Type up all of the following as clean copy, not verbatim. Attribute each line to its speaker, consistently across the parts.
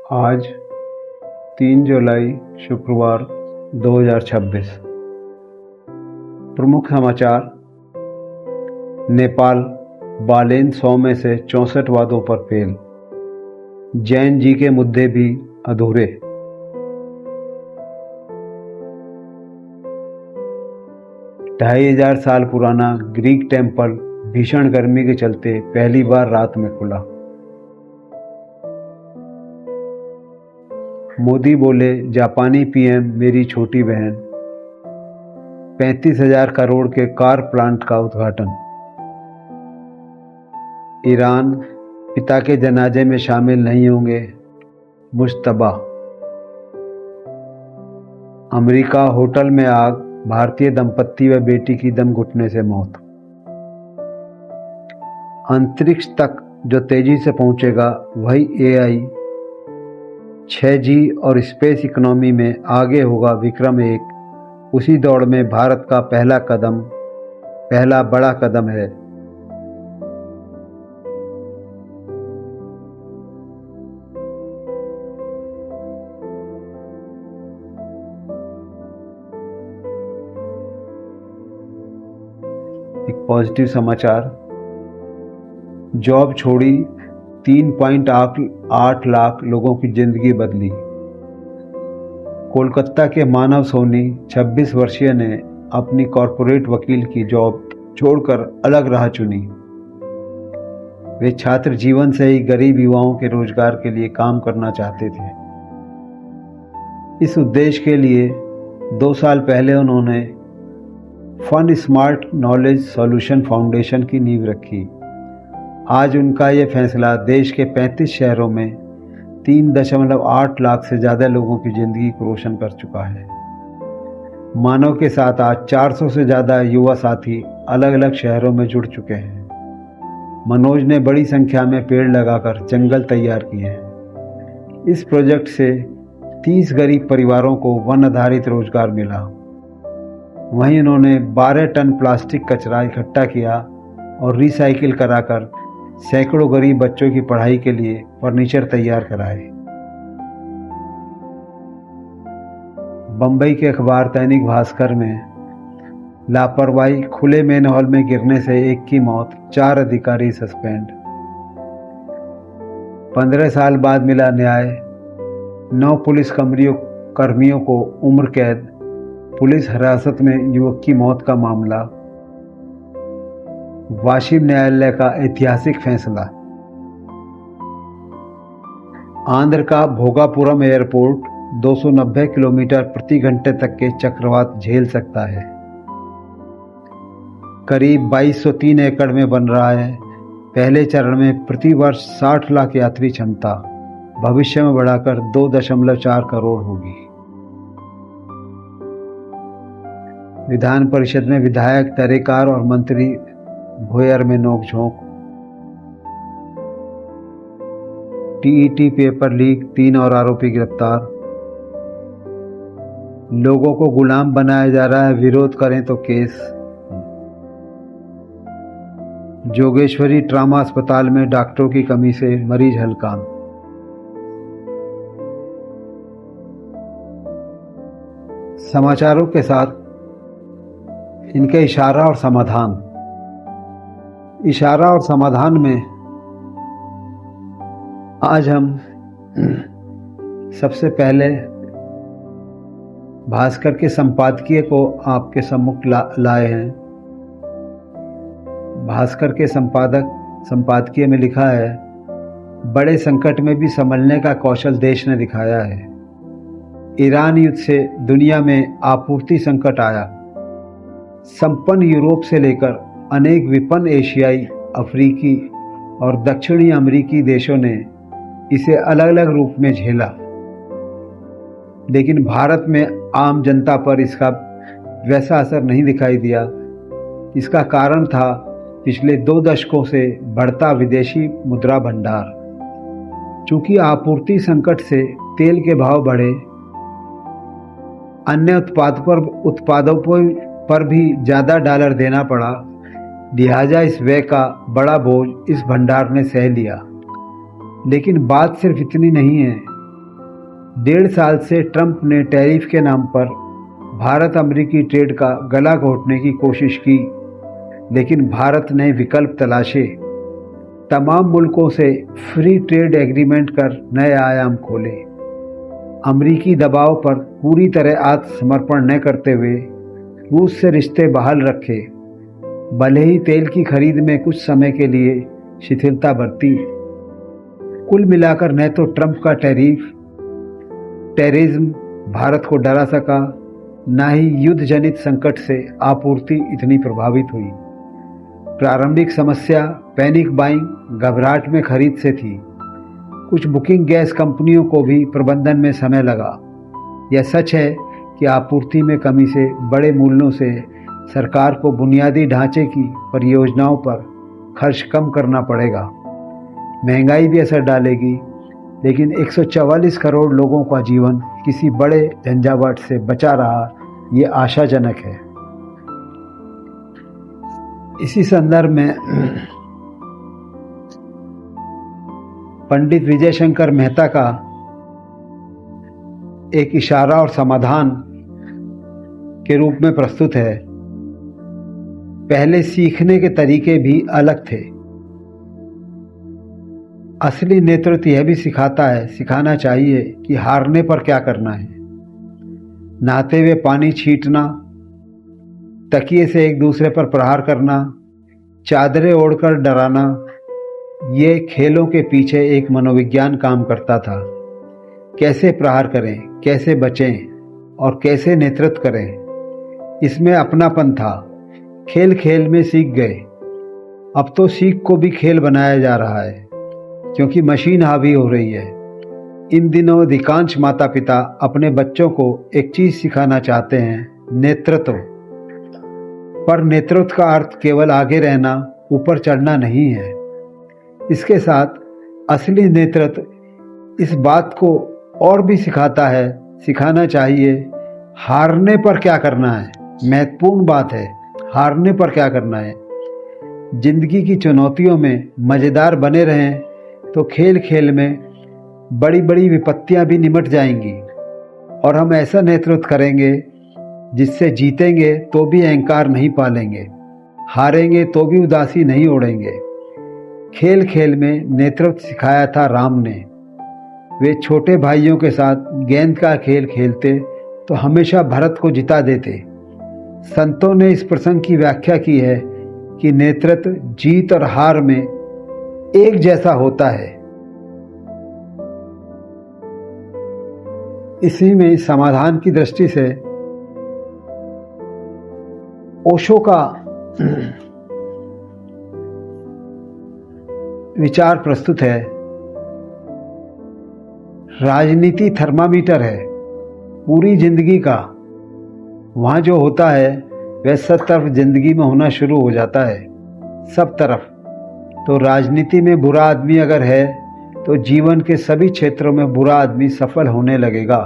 Speaker 1: आज 3 जुलाई शुक्रवार 2026। प्रमुख समाचार। नेपाल बालेन 100 में से 64 वादों पर फेल। जैन जी के मुद्दे भी अधूरे। ढाई हजार साल पुराना ग्रीक टेम्पल भीषण गर्मी के चलते पहली बार रात में खुला। मोदी बोले, जापानी पीएम मेरी छोटी बहन। 35,000 करोड़ के कार प्लांट का उद्घाटन। ईरान पिता के जनाजे में शामिल नहीं होंगे, मुश्तबा। अमेरिका होटल में आग, भारतीय दंपत्ति व बेटी की दम घुटने से मौत। अंतरिक्ष तक जो तेजी से पहुंचेगा वही एआई, 6G और स्पेस इकोनॉमी में आगे होगा विक्रम 1। उसी दौड़ में भारत का पहला बड़ा कदम है। एक पॉजिटिव समाचार। जॉब छोड़ी 3.8 लाख लोगों की जिंदगी बदली। कोलकाता के मानव सोनी 26 वर्षीय ने अपनी कॉरपोरेट वकील की जॉब छोड़कर अलग राह चुनी। वे छात्र जीवन से ही गरीब युवाओं के रोजगार के लिए काम करना चाहते थे। इस उद्देश्य के लिए 2 साल पहले उन्होंने fun smart knowledge solution foundation की नींव रखी। आज उनका ये फैसला देश के 35 शहरों में 3.8 लाख से ज़्यादा लोगों की ज़िंदगी को रोशन कर चुका है। मानव के साथ आज 400 से ज़्यादा युवा साथी अलग अलग शहरों में जुड़ चुके हैं। मनोज ने बड़ी संख्या में पेड़ लगाकर जंगल तैयार किए हैं। इस प्रोजेक्ट से 30 गरीब परिवारों को वन आधारित रोजगार मिला। वहीं उन्होंने 12 टन प्लास्टिक कचरा इकट्ठा किया और रिसाइकिल कराकर सैकड़ों गरीब बच्चों की पढ़ाई के लिए फर्नीचर तैयार कराए। बंबई के अखबार दैनिक भास्कर में लापरवाही, खुले मेन हॉल में गिरने से एक की मौत, 4 अधिकारी सस्पेंड। 15 साल बाद मिला न्याय। 9 पुलिस कर्मियों को उम्र कैद। पुलिस हिरासत में युवक की मौत का मामला। वाशिम न्यायालय का ऐतिहासिक फैसला। आंध्र का भोगापुरम एयरपोर्ट 290 किलोमीटर प्रति घंटे तक के चक्रवात झेल सकता है। करीब 2203 एकड़ में बन रहा है। पहले चरण में प्रति वर्ष 60 लाख यात्री क्षमता, भविष्य में बढ़ाकर 2.4 करोड़ होगी। विधान परिषद में विधायक, तरेकार और मंत्री भोयर में नोकझोंक। टीईटी पेपर लीक, 3 और आरोपी गिरफ्तार। लोगों को गुलाम बनाया जा रहा है, विरोध करें तो केस। जोगेश्वरी ट्रामा अस्पताल में डॉक्टरों की कमी से मरीज हलकान। समाचारों के साथ इनके इशारा और समाधान। इशारा और समाधान में आज हम सबसे पहले भास्कर के संपादकीय को आपके सम्मुख लाए हैं। भास्कर के संपादकीय में लिखा है, बड़े संकट में भी संभलने का कौशल देश ने दिखाया है। ईरान युद्ध से दुनिया में आपूर्ति संकट आया। संपन्न यूरोप से लेकर अनेक विपन्न एशियाई, अफ्रीकी और दक्षिणी अमेरिकी देशों ने इसे अलग अलग रूप में झेला, लेकिन भारत में आम जनता पर इसका वैसा असर नहीं दिखाई दिया। इसका कारण था पिछले 2 दशकों से बढ़ता विदेशी मुद्रा भंडार। चूंकि आपूर्ति संकट से तेल के भाव बढ़े, अन्य उत्पादों पर भी ज़्यादा डॉलर देना पड़ा, लिहाजा इस व्यय का बड़ा बोझ इस भंडार ने सह लिया। लेकिन बात सिर्फ इतनी नहीं है। 1.5 साल से ट्रंप ने टैरिफ के नाम पर भारत अमेरिकी ट्रेड का गला घोटने की कोशिश की, लेकिन भारत ने विकल्प तलाशे, तमाम मुल्कों से फ्री ट्रेड एग्रीमेंट कर नए आयाम खोले, अमेरिकी दबाव पर पूरी तरह आत्मसमर्पण न करते हुए रूस से रिश्ते बहाल रखे, भले ही तेल की खरीद में कुछ समय के लिए शिथिलता बरती। कुल मिलाकर न तो ट्रंप का टेररिज्म भारत को डरा सका, न ही युद्ध जनित संकट से आपूर्ति इतनी प्रभावित हुई। प्रारंभिक समस्या पैनिक बाइंग, घबराहट में खरीद से थी। कुछ बुकिंग गैस कंपनियों को भी प्रबंधन में समय लगा। यह सच है कि आपूर्ति में कमी से बड़े मूल्यों से सरकार को बुनियादी ढांचे की परियोजनाओं पर खर्च कम करना पड़ेगा। महंगाई भी असर डालेगी, लेकिन 144 करोड़ लोगों का जीवन किसी बड़े झंझावात से बचा रहा, ये आशाजनक है। इसी संदर्भ में पंडित विजय शंकर मेहता का एक इशारा और समाधान के रूप में प्रस्तुत है। पहले सीखने के तरीके भी अलग थे। असली नेतृत्व यह भी सिखाना चाहिए कि हारने पर क्या करना है। नहाते हुए पानी छींटना, तकिए से एक दूसरे पर प्रहार करना, चादरें ओढ़कर डराना, ये खेलों के पीछे एक मनोविज्ञान काम करता था। कैसे प्रहार करें, कैसे बचें और कैसे नेतृत्व करें, इसमें अपनापन था। खेल खेल में सीख गए। अब तो सीख को भी खेल बनाया जा रहा है, क्योंकि मशीन हावी हो रही है। इन दिनों अधिकांश माता पिता अपने बच्चों को एक चीज सिखाना चाहते हैं, नेतृत्व। पर नेतृत्व का अर्थ केवल आगे रहना, ऊपर चढ़ना नहीं है। इसके साथ असली नेतृत्व इस बात को और भी सिखाना चाहिए, हारने पर क्या करना है। महत्वपूर्ण बात है, हारने पर क्या करना है। जिंदगी की चुनौतियों में मज़ेदार बने रहें तो खेल खेल में बड़ी बड़ी विपत्तियां भी निमट जाएंगी, और हम ऐसा नेतृत्व करेंगे जिससे जीतेंगे तो भी अहंकार नहीं पालेंगे, हारेंगे तो भी उदासी नहीं ओढ़ेंगे। खेल खेल में नेतृत्व सिखाया था राम ने। वे छोटे भाइयों के साथ गेंद का खेल खेलते तो हमेशा भरत को जिता देते। संतों ने इस प्रसंग की व्याख्या की है कि नेतृत्व जीत और हार में एक जैसा होता है। इसी में समाधान की दृष्टि से ओशो का विचार प्रस्तुत है। राजनीति थर्मामीटर है पूरी जिंदगी का। वहाँ जो होता है वह सब तरफ जिंदगी में होना शुरू हो जाता है, सब तरफ। तो राजनीति में बुरा आदमी अगर है तो जीवन के सभी क्षेत्रों में बुरा आदमी सफल होने लगेगा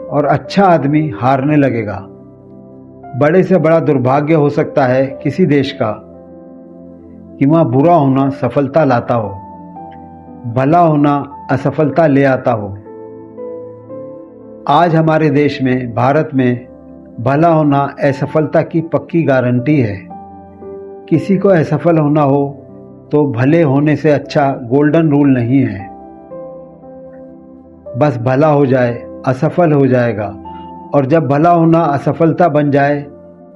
Speaker 1: और अच्छा आदमी हारने लगेगा। बड़े से बड़ा दुर्भाग्य हो सकता है किसी देश का कि वहाँ बुरा होना सफलता लाता हो, भला होना असफलता ले आता हो। आज हमारे देश में, भारत में, भला होना असफलता की पक्की गारंटी है। किसी को असफल होना हो तो भले होने से अच्छा गोल्डन रूल नहीं है। बस भला हो जाए, असफल हो जाएगा, और जब भला होना असफलता बन जाए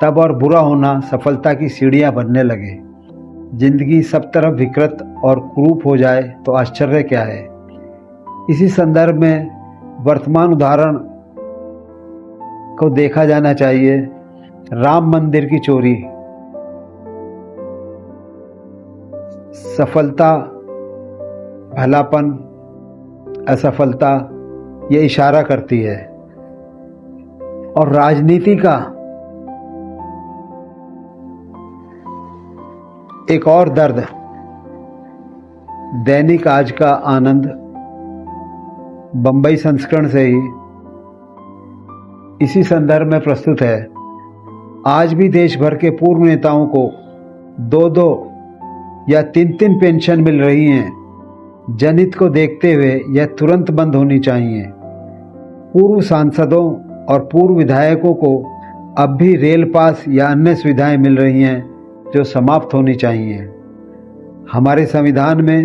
Speaker 1: तब और बुरा होना सफलता की सीढ़ियां बनने लगे। जिंदगी सब तरफ विकृत और कुरूप हो जाए तो आश्चर्य क्या है। इसी संदर्भ में वर्तमान उदाहरण को देखा जाना चाहिए। राम मंदिर की चोरी, सफलता, भलापन, असफलता, ये इशारा करती है। और राजनीति का एक और दर्द, दैनिक आज का आनंद, बंबई संस्करण से ही इसी संदर्भ में प्रस्तुत है। आज भी देश भर के पूर्व नेताओं को 2-2 या 3-3 पेंशन मिल रही हैं। जनहित को देखते हुए यह तुरंत बंद होनी चाहिए। पूर्व सांसदों और पूर्व विधायकों को अब भी रेल पास या अन्य सुविधाएं मिल रही हैं जो समाप्त होनी चाहिए। हमारे संविधान में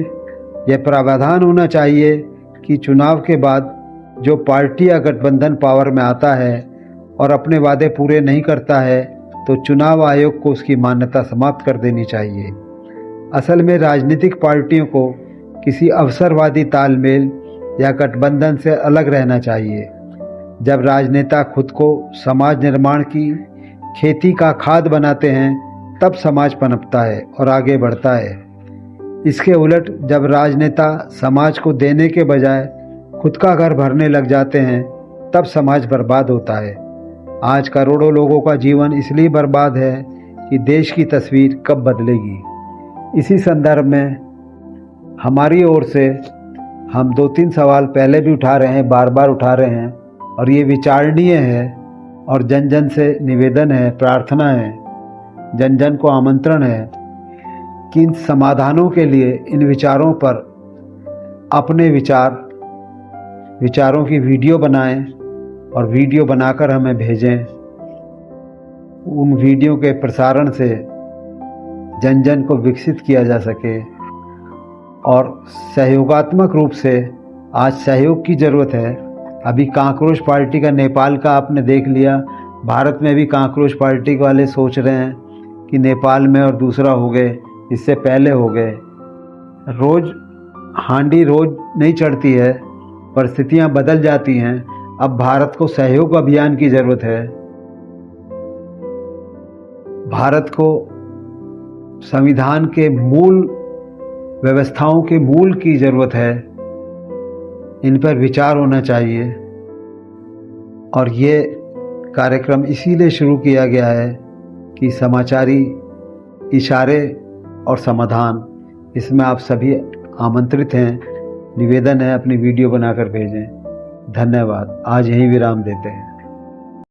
Speaker 1: यह प्रावधान होना चाहिए कि चुनाव के बाद जो पार्टी या गठबंधन पावर में आता है और अपने वादे पूरे नहीं करता है तो चुनाव आयोग को उसकी मान्यता समाप्त कर देनी चाहिए। असल में राजनीतिक पार्टियों को किसी अवसरवादी तालमेल या गठबंधन से अलग रहना चाहिए। जब राजनेता खुद को समाज निर्माण की खेती का खाद बनाते हैं तब समाज पनपता है और आगे बढ़ता है। इसके उलट जब राजनेता समाज को देने के बजाय खुद का घर भरने लग जाते हैं तब समाज बर्बाद होता है। आज करोड़ों लोगों का जीवन इसलिए बर्बाद है कि देश की तस्वीर कब बदलेगी। इसी संदर्भ में हमारी ओर से हम 2-3 सवाल पहले भी उठा रहे हैं, बार बार उठा रहे हैं और ये विचारणीय है और जन जन से निवेदन है, प्रार्थना है, जन जन को आमंत्रण है कि इन समाधानों के लिए इन विचारों पर अपने विचारों की वीडियो बनाएं और वीडियो बनाकर हमें भेजें। उन वीडियो के प्रसारण से जन जन को विकसित किया जा सके और सहयोगात्मक रूप से आज सहयोग की ज़रूरत है। अभी कांकरोच पार्टी का नेपाल का आपने देख लिया, भारत में भी कांकरोच पार्टी वाले सोच रहे हैं कि नेपाल में और दूसरा हो गए, इससे पहले हो गए। रोज़ हांडी रोज़ नहीं चढ़ती है, परिस्थितियां बदल जाती हैं। अब भारत को सहयोग अभियान की ज़रूरत है। भारत को संविधान के मूल व्यवस्थाओं के मूल की ज़रूरत है। इन पर विचार होना चाहिए और ये कार्यक्रम इसीलिए शुरू किया गया है कि समाचारी इशारे और समाधान, इसमें आप सभी आमंत्रित हैं। निवेदन है अपनी वीडियो बनाकर भेजें। धन्यवाद। आज यहीं विराम देते हैं।